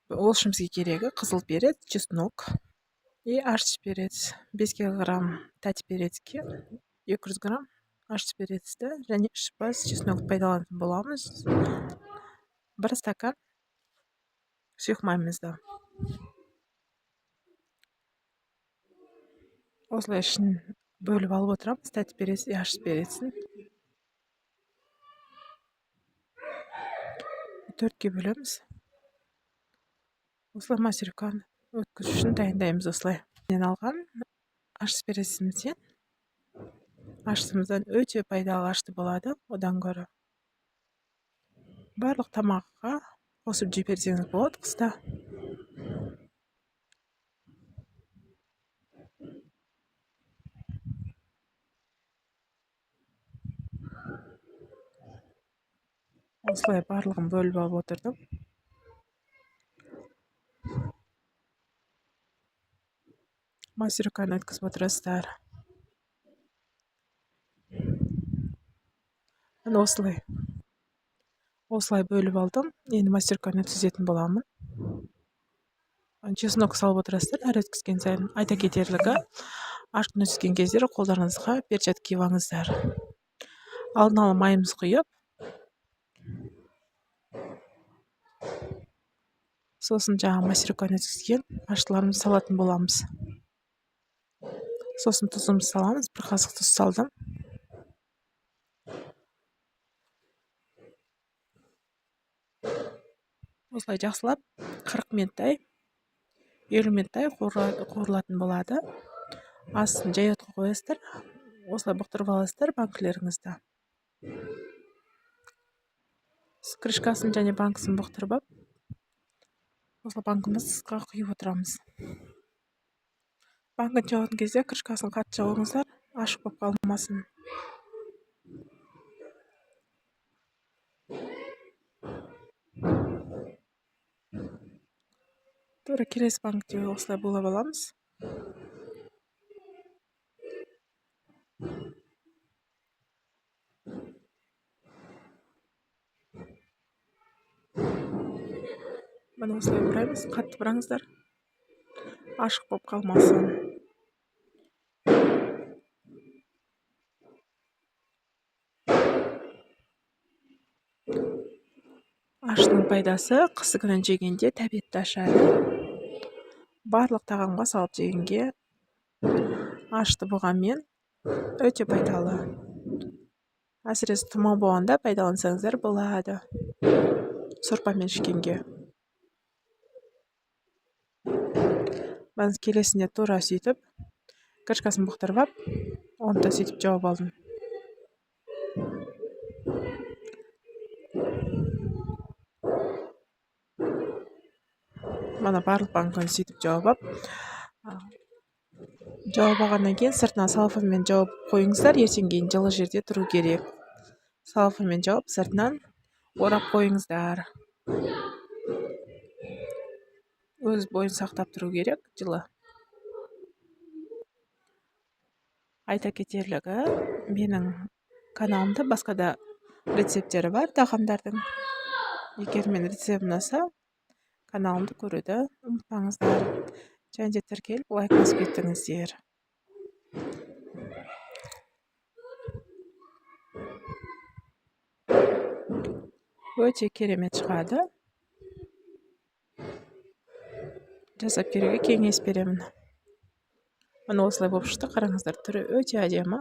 Ол үшін бізге керегі қызыл перец, чеснок и аш перец. 5 кг тәтті перецке 200 грамм аш перецті және 3 бас чеснокты пайдаланатын боламыз. 1 стакан сұйық майымызды. Осылай ішін бөліп алып отырамыз, тәтті перец и аш перецін. 4-ке бөлеміз. Осылай мастерканы өткізу үшін дайындаймыз осылай. Мен алған аш перецімізден ашытымыздан өте пайдалы ашты болады. Одан гөрі барлық тамаққа қосып жей берсеңіз болады қыста. Осылай барлығын бөліп алып отырдым. Мастерканы өткізіп отырасыздар. Осылай бөліп алдым. Енді мастерканы өткізетін боламын. Чеснок салып отырасыздар әр өткізген сайын. Айта кетерлігі, ашқын өткізген кездері қолдарыңызға перчатка киіп алыңыздар. Алдын ала майымыз құйып, сосын жаңағы мастерканы өткізген аштыларымызды салатын боламыз. Сосын тұзымызды саламыз. 1 қасық тұз салдым. Осылай жақсылап 40 минуттай, 50 минуттай қуырылатын болады. Астын жай отқа қоясыздар. Осылай бұқтырып аласыздар банкілеріңізді. Крышкасын және банкысын бұқтырып алып, осылай банкымызға құйып отырамыз. Банкын жауатын кезде крышкасын қатты жауыңыздар, ашық болып қалмасын. Тура келесі банкте осылай булап аламыз. Мына осылай бұраймыз, қатты бұраңыздар, ашық болып қалмасын. Аштың пайдасы қысы-күні жегенде тәбетті ашады. Барлық тағамға салып жегенге ашты болғанмен өте пайдалы. Әсіресе тұмау болғанда пайдалансаңыздар болады. Сорпамен ішкенге. Мен келесінде тура сөйтіп, крышкасын бұқтырып алып, оны да сөйтіп жауып алдым. Мана барлық банканы сөйтіп жауып алып, жауып алғаннан кейін сыртына салфанмен жауып қойыңыздар. Ертең кейін жылы жерде тұру керек. Салфанмен жауып, сыртынан орап қойыңыздар. Өз бойын сақтап тұру керек жылы. Айта кетерлігі, менің каналымда басқа да рецептері бар тағамдардың. Егер мен рецепт ұнаса, каналымды көруді ұмытпаңыздар. Және де тіркеліп, лайк басып кетіңіздер. Өте керемет шығады. Жасап көруге кеңес беремін. Мына осылай болып шықты, қараңыздар, түрі өте әдемі.